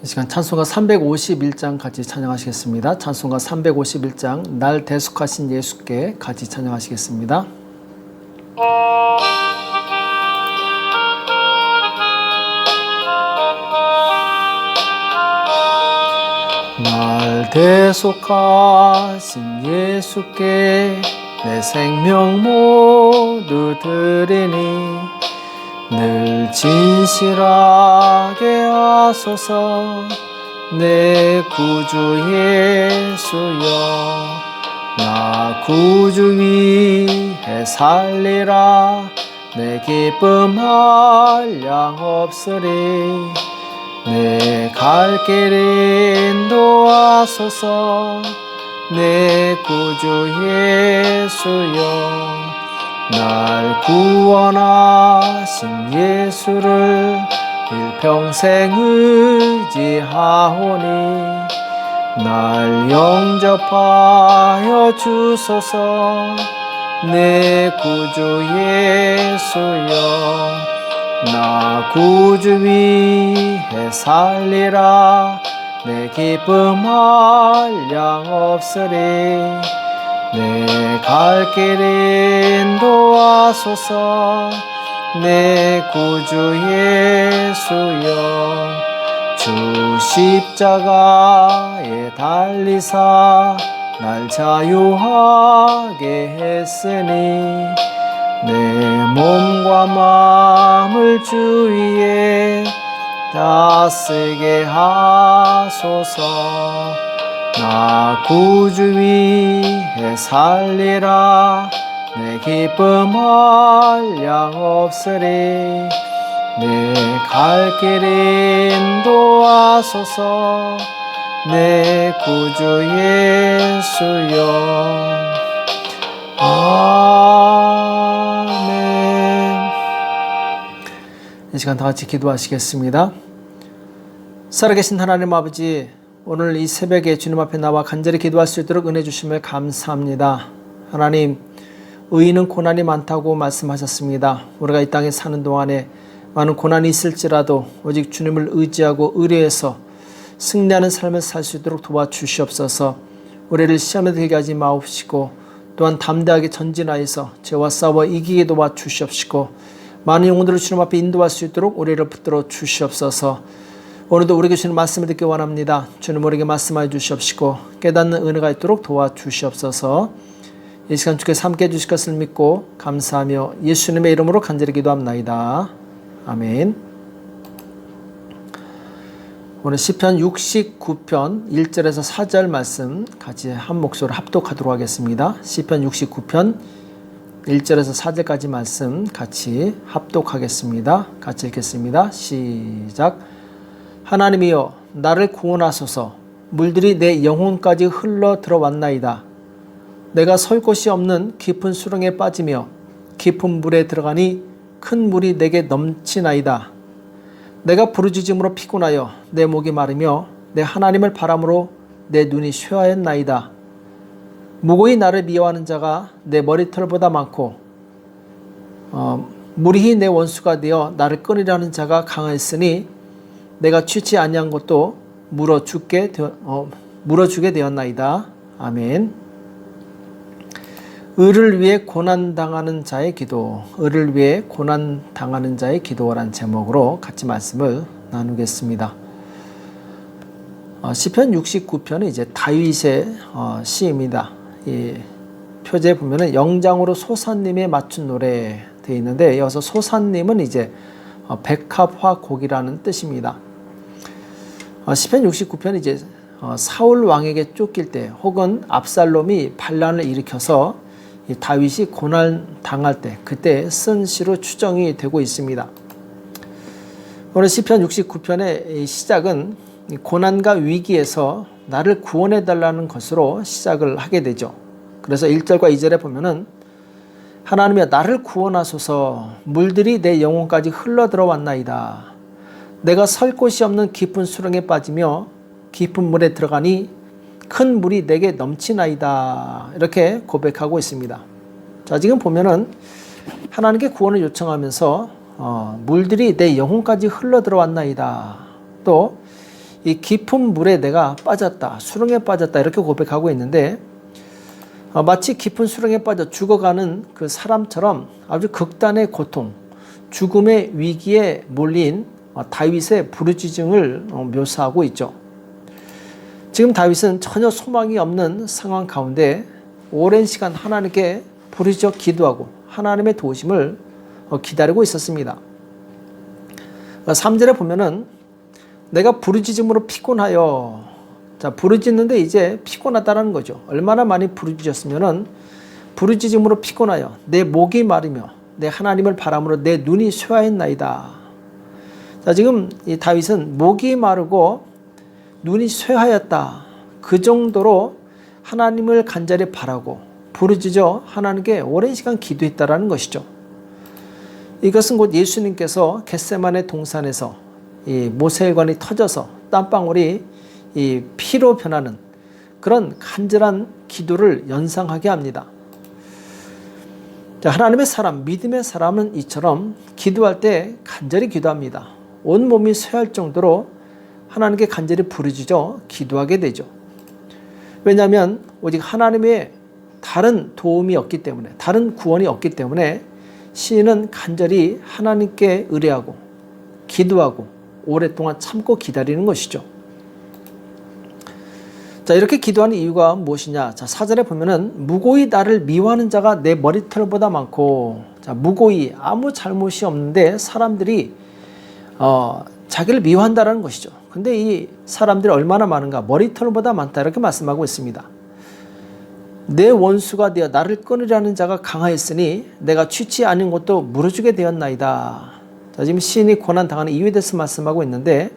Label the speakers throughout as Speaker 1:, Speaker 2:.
Speaker 1: 이 시간 찬송가 351장 같이 찬양하시겠습니다. 찬송가 351장 날 대속하신 예수께 같이 찬양하시겠습니다. 날 대속하신 예수께 내 생명 모두 드리니 늘 진실하게 하소서. 내 구주 예수여, 나 구주 위해 살리라. 내 기쁨 한량 없으리. 내 갈 길 인도하소서. 내 구주 예수여, 날 구원하신 예수를 일평생 의지하오니 날 영접하여 주소서. 내 구주 예수여, 나 구주 위해 살리라. 내 기쁨 한량 없으리. 내 갈 길 인도하소서. 내 구주 예수여, 주 십자가에 달리사 날 자유하게 했으니 내 몸과 마음을 주 위에 다쓰게 하소서. 나 구주 위해 살리라. 내 기쁨 한량 없으리. 내 갈 길 인도하소서. 내 구주 예수여. 아멘. 이 시간 다 같이 기도하시겠습니다. 살아계신 하나님 아버지, 오늘 이 새벽에 주님 앞에 나와 간절히 기도할 수 있도록 은혜 주심을 감사합니다. 하나님, 의인은 고난이 많다고 말씀하셨습니다. 우리가 이 땅에 사는 동안에 많은 고난이 있을지라도 오직 주님을 의지하고 의뢰해서 승리하는 삶을 살 수 있도록 도와주시옵소서. 우리를 시험에 들게 하지 마옵시고 또한 담대하게 전진하여서 죄와 싸워 이기게 도와주시옵시고 많은 영혼들을 주님 앞에 인도할 수 있도록 우리를 붙들어 주시옵소서. 오늘도 우리에게 주시는 말씀을 듣기 원합니다. 주님 우리에게 말씀하여 주시옵시고 깨닫는 은혜가 있도록 도와주시옵소서. 이 시간 주께서 함께 해주실 것을 믿고 감사하며 예수님의 이름으로 간절히 기도합나이다. 아멘. 오늘 시편 69편 1절에서 4절 말씀 같이 한 목소리로 합독하도록 하겠습니다. 시편 69편 1절에서 4절까지 말씀 같이 합독하겠습니다. 같이 읽겠습니다. 시작. 하나님이여, 나를 구원하소서. 물들이 내 영혼까지 흘러 들어왔나이다. 내가 설 곳이 없는 깊은 수렁에 빠지며 깊은 물에 들어가니 큰 물이 내게 넘치나이다. 내가 부르짖음으로 피곤하여 내 목이 마르며 내 하나님을 바람으로 내 눈이 쇠하였나이다. 무고히 나를 미워하는 자가 내 머리털보다 많고 무리히 내 원수가 되어 나를 끊으려는 자가 강하였으니 내가 취치 아니한 것도 물어주게 되었나이다. 아멘. 의를 위해 고난당하는 자의 기도, 의를 위해 고난당하는 자의 기도라는 제목으로 같이 말씀을 나누겠습니다. 시편 69편은 이제 다윗의 시입니다. 이 표제에 보면은 영장으로 소사님에 맞춘 노래 되어 있는데, 여기서 소사님은 이제 백합화곡이라는 뜻입니다. 시편 69편은 이제 사울 왕에게 쫓길 때 혹은 압살롬이 반란을 일으켜서 다윗이 고난 당할 때 그때 쓴 시로 추정이 되고 있습니다. 오늘 시편 69편의 시작은 고난과 위기에서 나를 구원해 달라는 것으로 시작을 하게 되죠. 그래서 1절과 2절에 보면은 하나님이여, 나를 구원하소서. 물들이 내 영혼까지 흘러 들어왔나이다. 내가 설 곳이 없는 깊은 수렁에 빠지며 깊은 물에 들어가니 큰 물이 내게 넘치나이다. 이렇게 고백하고 있습니다. 자, 지금 보면은 하나님께 구원을 요청하면서 물들이 내 영혼까지 흘러 들어왔나이다. 또 이 깊은 물에 내가 빠졌다, 수렁에 빠졌다 이렇게 고백하고 있는데 마치 깊은 수렁에 빠져 죽어가는 그 사람처럼 아주 극단의 고통, 죽음의 위기에 몰린 다윗의 부르짖음을 묘사하고 있죠. 지금 다윗은 전혀 소망이 없는 상황 가운데 오랜 시간 하나님께 부르짖어 기도하고 하나님의 도우심을 기다리고 있었습니다. 3절에 보면은 내가 부르짖음으로 피곤하여, 자, 부르짖는데 이제 피곤하다라는 거죠. 얼마나 많이 부르짖었으면은 부르짖음으로 피곤하여 내 목이 마르며 내 하나님을 바람으로 내 눈이 쇠하였나이다. 자, 지금 이 다윗은 목이 마르고 눈이 쇠하였다. 그 정도로 하나님을 간절히 바라고 부르짖어 하나님께 오랜 시간 기도했다라는 것이죠. 이것은 곧 예수님께서 겟세마네 동산에서 이 모세혈관이 터져서 땀방울이 이 피로 변하는 그런 간절한 기도를 연상하게 합니다. 자, 하나님의 사람, 믿음의 사람은 이처럼 기도할 때 간절히 기도합니다. 온 몸이 쇠할 정도로 하나님께 간절히 부르짖어 기도하게 되죠. 왜냐하면 오직 하나님의 다른 도움이 없기 때문에, 다른 구원이 없기 때문에 시인은 간절히 하나님께 의뢰하고 기도하고 오랫동안 참고 기다리는 것이죠. 자, 이렇게 기도하는 이유가 무엇이냐? 자, 4절에 보면은 무고히 나를 미워하는 자가 내 머리털보다 많고, 자, 무고히 아무 잘못이 없는데 사람들이 자기를 미워한다라는 것이죠. 근데 이 사람들이 얼마나 많은가? 머리털보다 많다 이렇게 말씀하고 있습니다. 내 원수가 되어 나를 끊으려는 자가 강하였으니 내가 취치 아닌 것도 물어주게 되었나이다. 자, 지금 시인이 고난당하는 이유에 대해서 말씀하고 있는데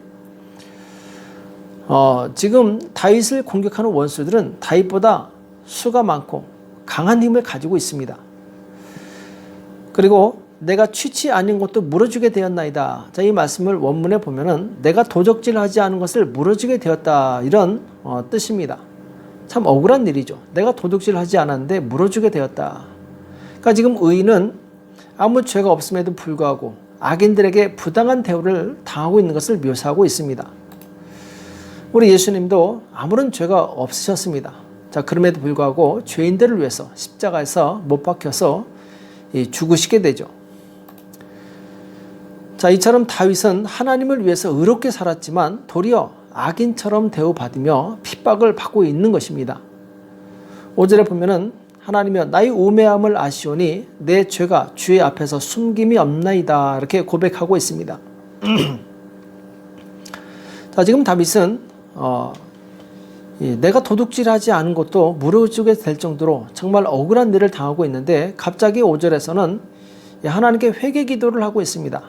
Speaker 1: 지금 다윗을 공격하는 원수들은 다윗보다 수가 많고 강한 힘을 가지고 있습니다. 그리고 내가 취치 아닌 것도 물어주게 되었나이다. 자, 이 말씀을 원문에 보면은 내가 도적질하지 않은 것을 물어주게 되었다 이런 뜻입니다. 참 억울한 일이죠. 내가 도둑질하지 않았는데 물어주게 되었다. 그러니까 지금 의인은 아무 죄가 없음에도 불구하고 악인들에게 부당한 대우를 당하고 있는 것을 묘사하고 있습니다. 우리 예수님도 아무런 죄가 없으셨습니다. 자, 그럼에도 불구하고 죄인들을 위해서 십자가에서 못 박혀서 죽으시게 되죠. 자, 이처럼 다윗은 하나님을 위해서 의롭게 살았지만 도리어 악인처럼 대우받으며 핍박을 받고 있는 것입니다. 5절에 보면은 하나님이여 나의 우매함을 아시오니 내 죄가 주의 앞에서 숨김이 없나이다 이렇게 고백하고 있습니다. 자, 지금 다윗은 내가 도둑질하지 않은 것도 물어주게 될 정도로 정말 억울한 일을 당하고 있는데 갑자기 5절에서는 하나님께 회개 기도를 하고 있습니다.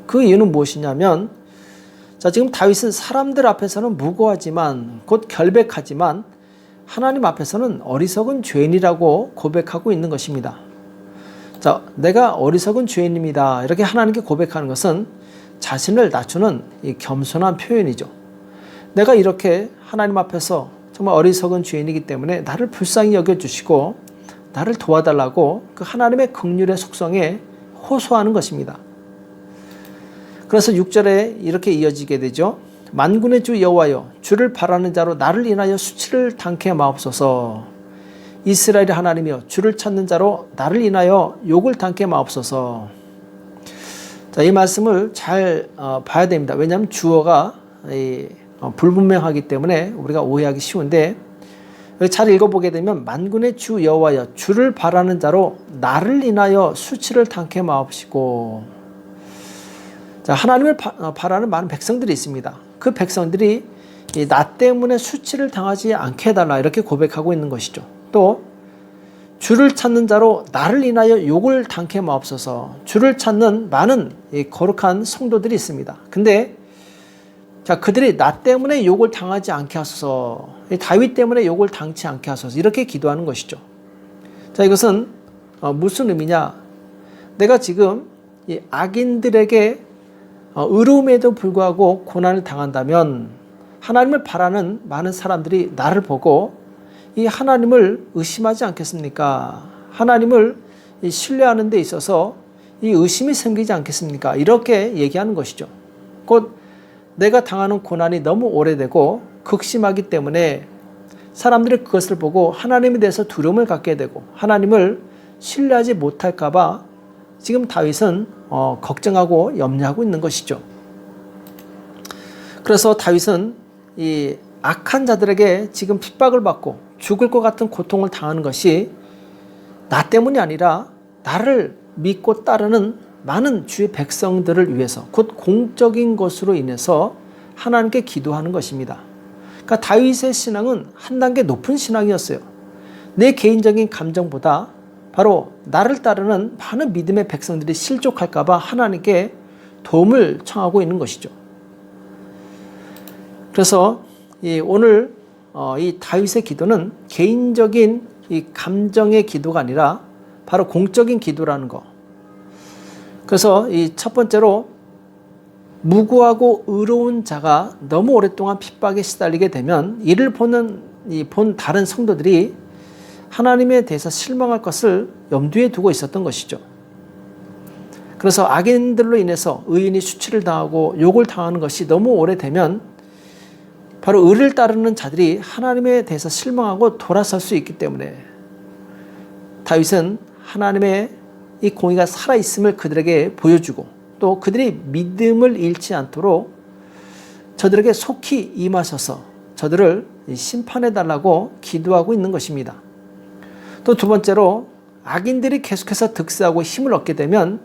Speaker 1: 그 이유는 무엇이냐면 자, 지금 다윗은 사람들 앞에서는 무고하지만 곧 결백하지만 하나님 앞에서는 어리석은 죄인이라고 고백하고 있는 것입니다. 자, 내가 어리석은 죄인입니다. 이렇게 하나님께 고백하는 것은 자신을 낮추는 이 겸손한 표현이죠. 내가 이렇게 하나님 앞에서 정말 어리석은 죄인이기 때문에 나를 불쌍히 여겨주시고 나를 도와달라고 그 하나님의 긍휼의 속성에 호소하는 것입니다. 그래서 6절에 이렇게 이어지게 되죠. 만군의 주 여호와여 주를 바라는 자로 나를 인하여 수치를 당케 마옵소서. 이스라엘의 하나님이여 주를 찾는 자로 나를 인하여 욕을 당케 마옵소서. 자, 이 말씀을 잘 봐야 됩니다. 왜냐하면 주어가 불분명하기 때문에 우리가 오해하기 쉬운데 잘 읽어보게 되면 만군의 주 여호와여 주를 바라는 자로 나를 인하여 수치를 당케 마옵시고. 자, 하나님을 바라는 많은 백성들이 있습니다. 그 백성들이 나 때문에 수치를 당하지 않게 해달라 이렇게 고백하고 있는 것이죠. 또 주를 찾는 자로 나를 인하여 욕을 당케 마옵소서. 주를 찾는 많은 거룩한 성도들이 있습니다. 근데 자, 그들이 나 때문에 욕을 당하지 않게 하소서. 다윗 때문에 욕을 당치 않게 하소서. 이렇게 기도하는 것이죠. 자, 이것은 무슨 의미냐? 내가 지금 이 악인들에게 의로움에도 불구하고 고난을 당한다면 하나님을 바라는 많은 사람들이 나를 보고 이 하나님을 의심하지 않겠습니까? 하나님을 신뢰하는 데 있어서 이 의심이 생기지 않겠습니까? 이렇게 얘기하는 것이죠. 곧 내가 당하는 고난이 너무 오래되고 극심하기 때문에 사람들이 그것을 보고 하나님에 대해서 두려움을 갖게 되고 하나님을 신뢰하지 못할까 봐 지금 다윗은 걱정하고 염려하고 있는 것이죠. 그래서 다윗은 이 악한 자들에게 지금 핍박을 받고 죽을 것 같은 고통을 당하는 것이 나 때문이 아니라 나를 믿고 따르는 많은 주의 백성들을 위해서, 곧 공적인 것으로 인해서 하나님께 기도하는 것입니다. 그러니까 다윗의 신앙은 한 단계 높은 신앙이었어요. 내 개인적인 감정보다 바로 나를 따르는 많은 믿음의 백성들이 실족할까 봐 하나님께 도움을 청하고 있는 것이죠. 그래서 오늘 이 다윗의 기도는 개인적인 이 감정의 기도가 아니라 바로 공적인 기도라는 거. 그래서 이 첫 번째로 무고하고 의로운 자가 너무 오랫동안 핍박에 시달리게 되면 이를 본 다른 성도들이 하나님에 대해서 실망할 것을 염두에 두고 있었던 것이죠. 그래서 악인들로 인해서 의인이 수치를 당하고 욕을 당하는 것이 너무 오래되면 바로 의를 따르는 자들이 하나님에 대해서 실망하고 돌아설 수 있기 때문에 다윗은 하나님의 이 공의가 살아있음을 그들에게 보여주고 또 그들이 믿음을 잃지 않도록 저들에게 속히 임하셔서 저들을 심판해달라고 기도하고 있는 것입니다. 또 두 번째로 악인들이 계속해서 득세하고 힘을 얻게 되면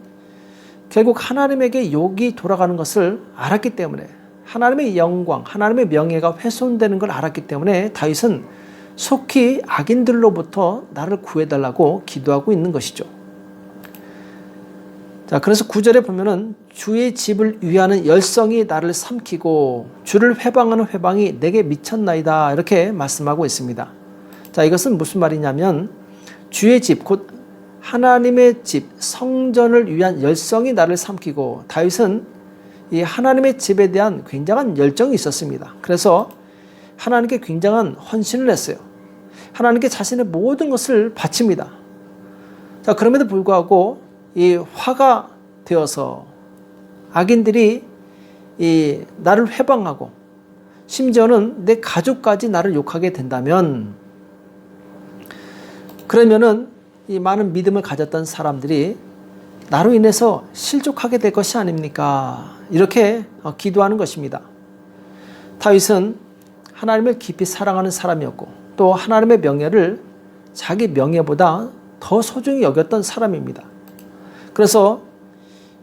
Speaker 1: 결국 하나님에게 욕이 돌아가는 것을 알았기 때문에 하나님의 영광, 하나님의 명예가 훼손되는 걸 알았기 때문에 다윗은 속히 악인들로부터 나를 구해달라고 기도하고 있는 것이죠. 자, 그래서 9절에 보면은 주의 집을 위하는 열성이 나를 삼키고 주를 회방하는 회방이 내게 미쳤나이다 이렇게 말씀하고 있습니다. 자, 이것은 무슨 말이냐면 주의 집, 곧 하나님의 집, 성전을 위한 열성이 나를 삼키고 다윗은 이 하나님의 집에 대한 굉장한 열정이 있었습니다. 그래서 하나님께 굉장한 헌신을 했어요. 하나님께 자신의 모든 것을 바칩니다. 자, 그럼에도 불구하고 이 화가 되어서 악인들이 이 나를 회방하고 심지어는 내 가족까지 나를 욕하게 된다면 그러면은 이 많은 믿음을 가졌던 사람들이 나로 인해서 실족하게 될 것이 아닙니까? 이렇게 기도하는 것입니다. 다윗은 하나님을 깊이 사랑하는 사람이었고 또 하나님의 명예를 자기 명예보다 더 소중히 여겼던 사람입니다. 그래서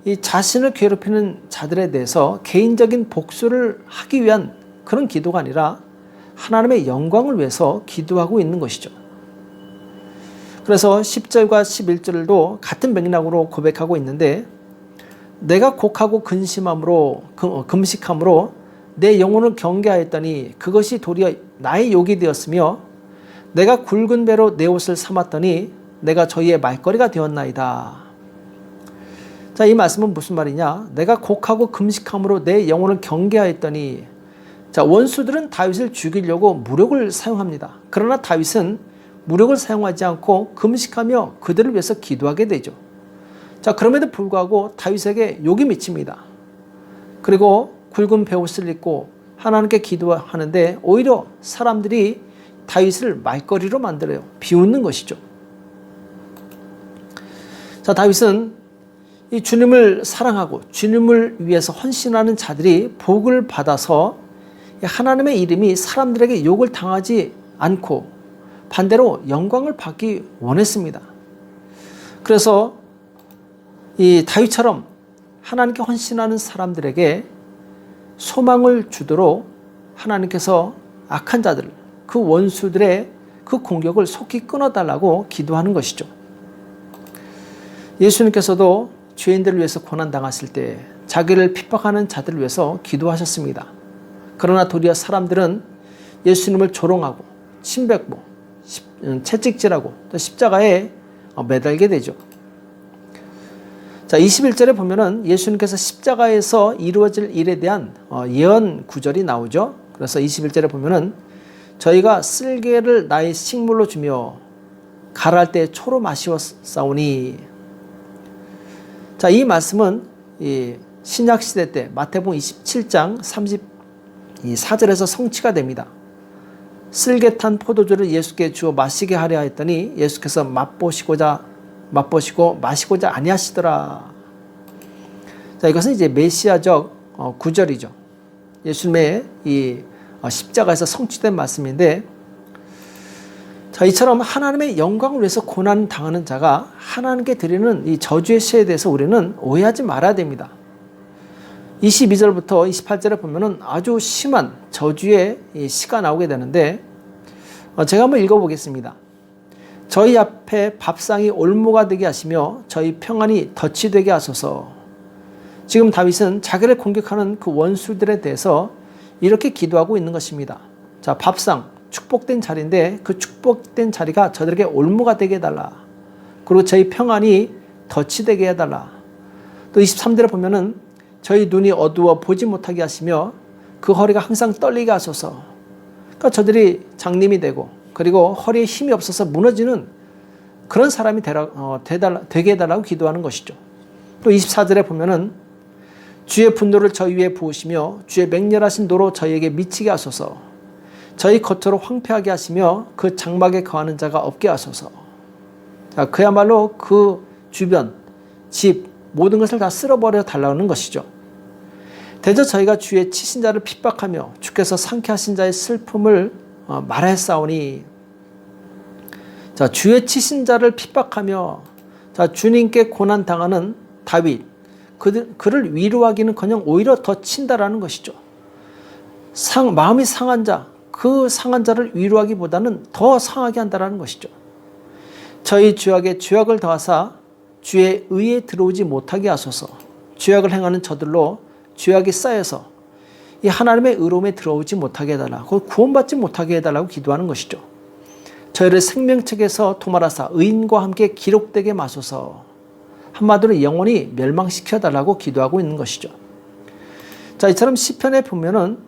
Speaker 1: 이 자신을 괴롭히는 자들에 대해서 개인적인 복수를 하기 위한 그런 기도가 아니라 하나님의 영광을 위해서 기도하고 있는 것이죠. 그래서 10절과 11절도 같은 맥락으로 고백하고 있는데 내가 곡하고 금식함으로 내 영혼을 경계하였더니 그것이 도리어 나의 욕이 되었으며 내가 굵은 배로 내 옷을 삼았더니 내가 저희의 말거리가 되었나이다. 자, 이 말씀은 무슨 말이냐? 내가 곡하고 금식함으로 내 영혼을 경계하였더니 자, 원수들은 다윗을 죽이려고 무력을 사용합니다. 그러나 다윗은 무력을 사용하지 않고 금식하며 그들을 위해서 기도하게 되죠. 자, 그럼에도 불구하고 다윗에게 욕이 미칩니다. 그리고 굵은 베옷을 입고 하나님께 기도하는데 오히려 사람들이 다윗을 말거리로 만들어요. 비웃는 것이죠. 자, 다윗은 이 주님을 사랑하고 주님을 위해서 헌신하는 자들이 복을 받아서 하나님의 이름이 사람들에게 욕을 당하지 않고 반대로 영광을 받기 원했습니다. 그래서 이 다윗처럼 하나님께 헌신하는 사람들에게 소망을 주도록 하나님께서 악한 자들, 그 원수들의 그 공격을 속히 끊어달라고 기도하는 것이죠. 예수님께서도 죄인들을 위해서 고난당하실 때 자기를 핍박하는 자들을 위해서 기도하셨습니다. 그러나 도리어 사람들은 예수님을 조롱하고 침뱉고 채찍질하고 또 십자가에 매달게 되죠. 자, 21절에 보면은 예수님께서 십자가에서 이루어질 일에 대한 예언 구절이 나오죠. 그래서 21절에 보면은 저희가 쓸개를 나의 식물로 주며 가랄 때 초로 마시었사오니. 자, 이 말씀은 이 신약 시대 때 마태복음 27장 34절에서 성취가 됩니다. 쓸개 탄 포도주를 예수께 주어 마시게 하려 했더니 예수께서 맛보시고 마시고자 아니하시더라. 자, 이것은 이제 메시아적 구절이죠. 예수님의 이 십자가에서 성취된 말씀인데, 자, 이처럼 하나님의 영광을 위해서 고난 당하는 자가 하나님께 드리는 이 저주의 시에 대해서 우리는 오해하지 말아야 됩니다. 22절부터 28절에 보면은 아주 심한 저주의 이 시가 나오게 되는데, 제가 한번 읽어보겠습니다. 저희 앞에 밥상이 올무가 되게 하시며 저희 평안이 덫이 되게 하소서. 지금 다윗은 자기를 공격하는 그 원수들에 대해서 이렇게 기도하고 있는 것입니다. 자, 밥상, 축복된 자리인데 그 축복된 자리가 저들에게 올무가 되게 해달라. 그리고 저희 평안이 덫이 되게 해달라. 또 23절에 보면은 저희 눈이 어두워 보지 못하게 하시며 그 허리가 항상 떨리게 하소서. 그러니까 저들이 장님이 되고 그리고 허리에 힘이 없어서 무너지는 그런 사람이 되게 해달라고 기도하는 것이죠. 또 24절에 보면은 주의 분노를 저희 위에 부으시며 주의 맹렬하신 도로 저희에게 미치게 하소서. 저희 겉으로 황폐하게 하시며 그 장막에 거하는 자가 없게 하소서. 자, 그야말로 그 주변, 집, 모든 것을 다 쓸어버려 달라는 것이죠. 대저 저희가 주의 치신 자를 핍박하며 주께서 상쾌하신 자의 슬픔을 말하였사오니. 자, 주의 치신 자를 핍박하며, 자, 주님께 고난 당하는 다윗, 그를 위로하기는커녕 오히려 더 친다라는 것이죠. 마음이 상한 자, 그 상한 자를 위로하기보다는 더 상하게 한다라는 것이죠. 저희 죄악에 죄악을 더하사 주의 의에 들어오지 못하게 하소서. 죄악을 행하는 저들로 죄악이 쌓여서 이 하나님의 의로움에 들어오지 못하게 해달라고, 구원받지 못하게 해달라고 기도하는 것이죠. 저희를 생명책에서 도말하사 의인과 함께 기록되게 마소서. 한마디로 영원히 멸망시켜달라고 기도하고 있는 것이죠. 자, 이처럼 시편에 보면은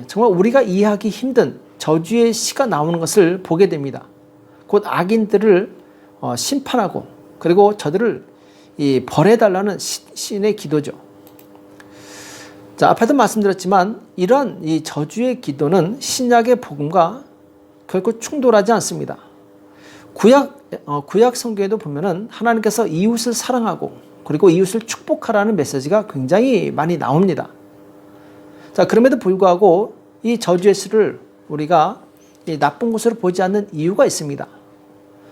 Speaker 1: 정말 우리가 이해하기 힘든 저주의 시가 나오는 것을 보게 됩니다. 곧 악인들을 심판하고 그리고 저들을 벌해달라는 신의 기도죠. 자, 앞에도 말씀드렸지만 이러한 이 저주의 기도는 신약의 복음과 결코 충돌하지 않습니다. 구약 성경에도 보면은 하나님께서 이웃을 사랑하고 그리고 이웃을 축복하라는 메시지가 굉장히 많이 나옵니다. 자, 그럼에도 불구하고 이 저주의 시를 우리가 이 나쁜 것으로 보지 않는 이유가 있습니다.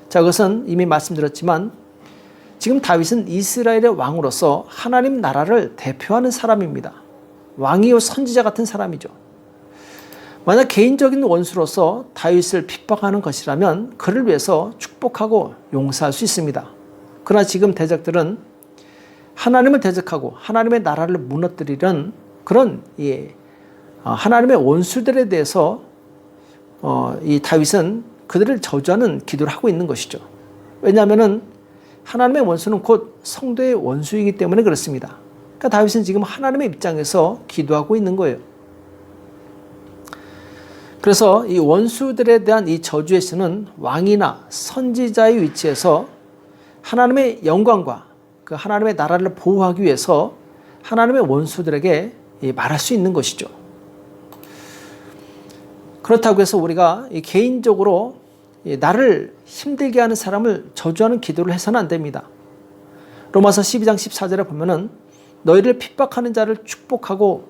Speaker 1: 자, 그것은 이미 말씀드렸지만 지금 다윗은 이스라엘의 왕으로서 하나님 나라를 대표하는 사람입니다. 왕이요 선지자 같은 사람이죠. 만약 개인적인 원수로서 다윗을 핍박하는 것이라면 그를 위해서 축복하고 용서할 수 있습니다. 그러나 지금 대적들은 하나님을 대적하고 하나님의 나라를 무너뜨리는 그런 하나님의 원수들에 대해서 이 다윗은 그들을 저주하는 기도를 하고 있는 것이죠. 왜냐하면 하나님의 원수는 곧 성도의 원수이기 때문에 그렇습니다. 그러니까 다윗은 지금 하나님의 입장에서 기도하고 있는 거예요. 그래서 이 원수들에 대한 이 저주의 시는 왕이나 선지자의 위치에서 하나님의 영광과 그 하나님의 나라를 보호하기 위해서 하나님의 원수들에게 말할 수 있는 것이죠. 그렇다고 해서 우리가 개인적으로 나를 힘들게 하는 사람을 저주하는 기도를 해서는 안 됩니다. 로마서 12장 14절에 보면은 너희를 핍박하는 자를 축복하고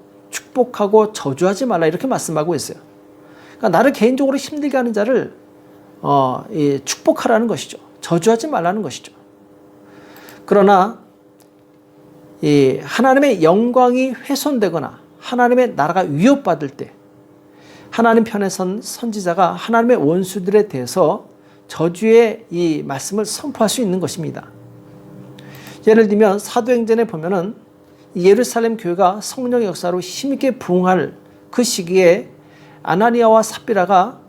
Speaker 1: 저주하지 말라 이렇게 말씀하고 있어요. 그러니까 나를 개인적으로 힘들게 하는 자를 축복하라는 것이죠. 저주하지 말라는 것이죠. 그러나 하나님의 영광이 훼손되거나 하나님의 나라가 위협받을 때 하나님 편에 선 선지자가 하나님의 원수들에 대해서 저주의 이 말씀을 선포할 수 있는 것입니다. 예를 들면 사도행전에 보면은 예루살렘 교회가 성령의 역사로 힘있게 부흥할 그 시기에 아나니아와 삽비라가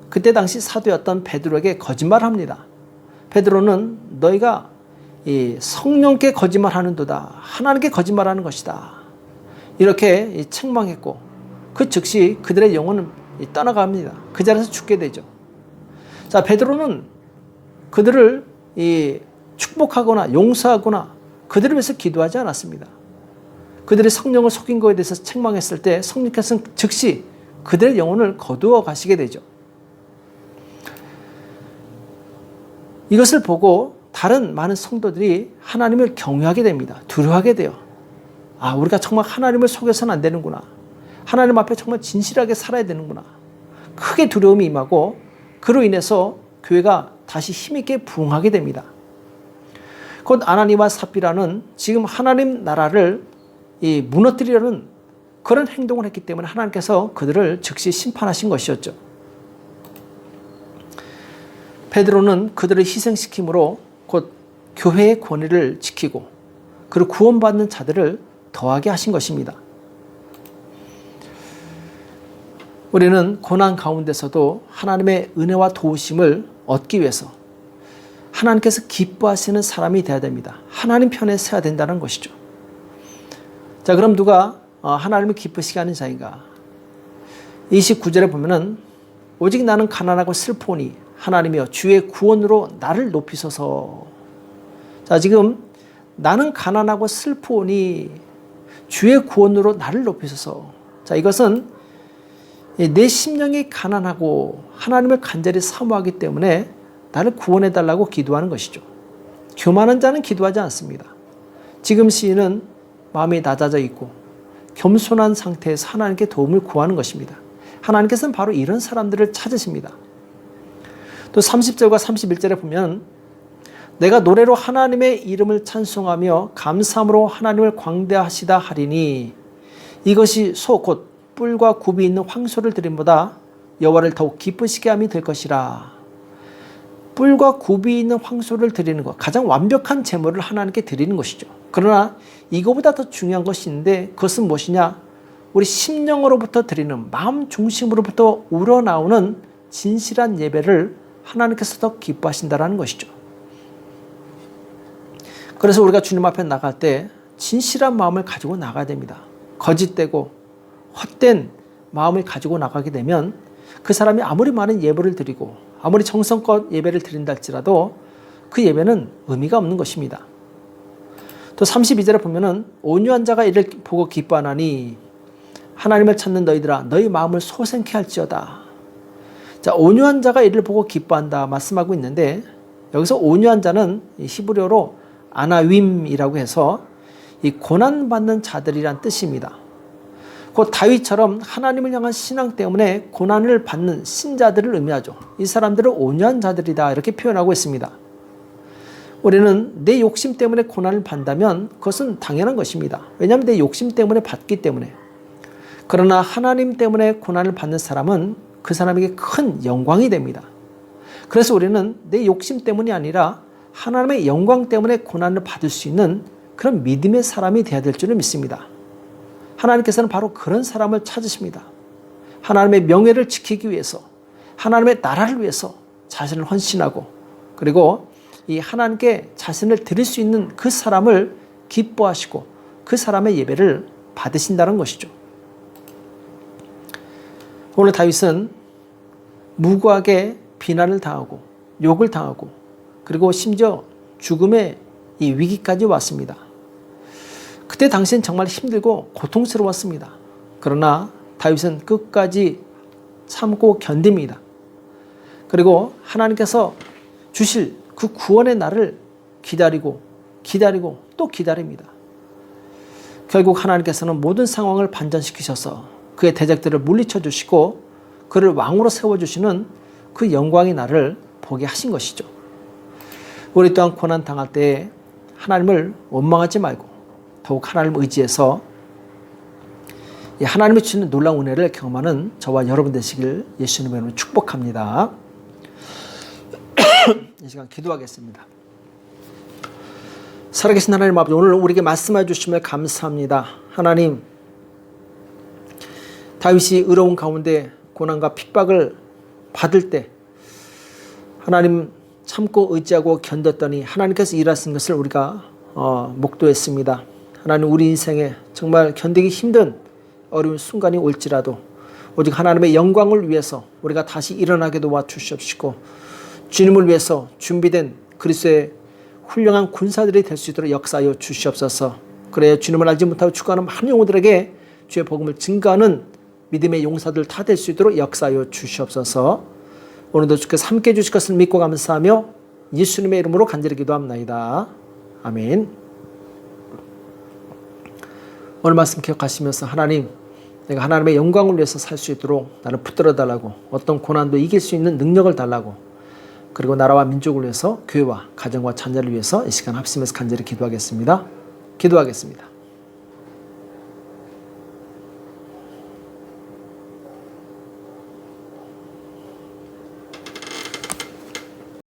Speaker 1: 그때 당시 사도였던 베드로에게 거짓말합니다. 베드로는 너희가 성령께 거짓말하는도다. 하나님께 거짓말하는 것이다. 이렇게 책망했고 그 즉시 그들의 영혼은 떠나갑니다. 그 자리에서 죽게 되죠. 자, 베드로는 그들을 축복하거나 용서하거나 그들을 위해서 기도하지 않았습니다. 그들이 성령을 속인 것에 대해서 책망했을 때 성령께서는 즉시 그들의 영혼을 거두어 가시게 되죠. 이것을 보고 다른 많은 성도들이 하나님을 경외하게 됩니다. 두려워하게 돼요. 아, 우리가 정말 하나님을 속여서는 안 되는구나. 하나님 앞에 정말 진실하게 살아야 되는구나. 크게 두려움이 임하고 그로 인해서 교회가 다시 힘있게 부흥하게 됩니다. 곧 아나니와 삽비라는 지금 하나님 나라를 무너뜨리려는 그런 행동을 했기 때문에 하나님께서 그들을 즉시 심판하신 것이었죠. 베드로는 그들을 희생시킴으로 곧 교회의 권위를 지키고 그리고 구원받는 자들을 더하게 하신 것입니다. 우리는 고난 가운데서도 하나님의 은혜와 도우심을 얻기 위해서 하나님께서 기뻐하시는 사람이 되어야 됩니다. 하나님 편에 서야 된다는 것이죠. 자, 그럼 누가 하나님을 기쁘시게 하는 자인가? 29절에 보면은 오직 나는 가난하고 슬프오니 하나님이여 주의 구원으로 나를 높이소서. 자, 지금 나는 가난하고 슬프오니 주의 구원으로 나를 높이소서. 자, 이것은 내 심령이 가난하고 하나님을 간절히 사모하기 때문에 나를 구원해 달라고 기도하는 것이죠. 교만한 자는 기도하지 않습니다. 지금 시인은 마음이 낮아져 있고 겸손한 상태에서 하나님께 도움을 구하는 것입니다. 하나님께서는 바로 이런 사람들을 찾으십니다. 또 30절과 31절에 보면 내가 노래로 하나님의 이름을 찬송하며 감사함으로 하나님을 광대하시다 하리니 이것이 소 곧 뿔과 굽이 있는 황소를 드림보다 여호와를 더욱 기쁘시게 함이 될 것이라. 뿔과 굽이 있는 황소를 드리는 것, 가장 완벽한 제물을 하나님께 드리는 것이죠. 그러나 이거보다 더 중요한 것이 있는데 그것은 무엇이냐? 우리 심령으로부터 드리는 마음 중심으로부터 우러나오는 진실한 예배를 하나님께서 더 기뻐하신다는 것이죠. 그래서 우리가 주님 앞에 나갈 때 진실한 마음을 가지고 나가야 됩니다. 거짓되고 헛된 마음을 가지고 나가게 되면 그 사람이 아무리 많은 예배를 드리고 아무리 정성껏 예배를 드린다 할지라도 그 예배는 의미가 없는 것입니다. 또 32절에 보면은 온유한 자가 이를 보고 기뻐하나니 하나님을 찾는 너희들아 너희 마음을 소생케 할지어다. 자, 온유한 자가 이를 보고 기뻐한다 말씀하고 있는데 여기서 온유한 자는 히브리어로 아나윈이라고 해서 이 고난받는 자들이란 뜻입니다. 곧 다윗처럼 하나님을 향한 신앙 때문에 고난을 받는 신자들을 의미하죠. 이 사람들은 온유한 자들이다 이렇게 표현하고 있습니다. 우리는 내 욕심 때문에 고난을 받는다면 그것은 당연한 것입니다. 왜냐하면 내 욕심 때문에 받기 때문에. 그러나 하나님 때문에 고난을 받는 사람은 그 사람에게 큰 영광이 됩니다. 그래서 우리는 내 욕심 때문이 아니라 하나님의 영광 때문에 고난을 받을 수 있는 그런 믿음의 사람이 되어야 될 줄을 믿습니다. 하나님께서는 바로 그런 사람을 찾으십니다. 하나님의 명예를 지키기 위해서 하나님의 나라를 위해서 자신을 헌신하고 그리고 이 하나님께 자신을 드릴 수 있는 그 사람을 기뻐하시고 그 사람의 예배를 받으신다는 것이죠. 오늘 다윗은 무고하게 비난을 당하고 욕을 당하고 그리고 심지어 죽음의 이 위기까지 왔습니다. 그때 당시엔 정말 힘들고 고통스러웠습니다. 그러나 다윗은 끝까지 참고 견딥니다. 그리고 하나님께서 주실 그 구원의 날을 기다리고 또 기다립니다. 결국 하나님께서는 모든 상황을 반전시키셔서 그의 대적들을 물리쳐 주시고 그를 왕으로 세워주시는 그 영광의 날을 보게 하신 것이죠. 우리 또한 고난 당할 때 하나님을 원망하지 말고 더욱 하나님을 의지해서 하나님이 주시는 놀라운 은혜를 경험하는 저와 여러분 되시길 예수님의 이름으로 축복합니다. 이 시간 기도하겠습니다. 살아계신 하나님 아버지, 오늘 우리에게 말씀해 주심을 감사합니다. 하나님, 다윗이 의로운 가운데 고난과 핍박을 받을 때 하나님 참고 의지하고 견뎠더니 하나님께서 일하신 것을 우리가 목도했습니다. 하나님, 우리 인생에 정말 견디기 힘든 어려운 순간이 올지라도 오직 하나님의 영광을 위해서 우리가 다시 일어나게 도와주시옵시고 주님을 위해서 준비된 그리스도의 훌륭한 군사들이 될 수 있도록 역사하여 주시옵소서. 그래 주님을 알지 못하고 죽어가는 많은 영혼들에게 주의 복음을 증거하는 믿음의 용사들 다 될 수 있도록 역사하여 주시옵소서. 오늘도 주께서 함께해 주실 것을 믿고 감사하며 예수님의 이름으로 간절히 기도합나이다. 아멘. 오늘 말씀 기억하시면서 하나님, 내가 하나님의 영광을 위해서 살 수 있도록 나를 붙들어 달라고, 어떤 고난도 이길 수 있는 능력을 달라고, 그리고 나라와 민족을 위해서, 교회와 가정과 자녀를 위해서 이 시간 합심해서 간절히 기도하겠습니다. 기도하겠습니다.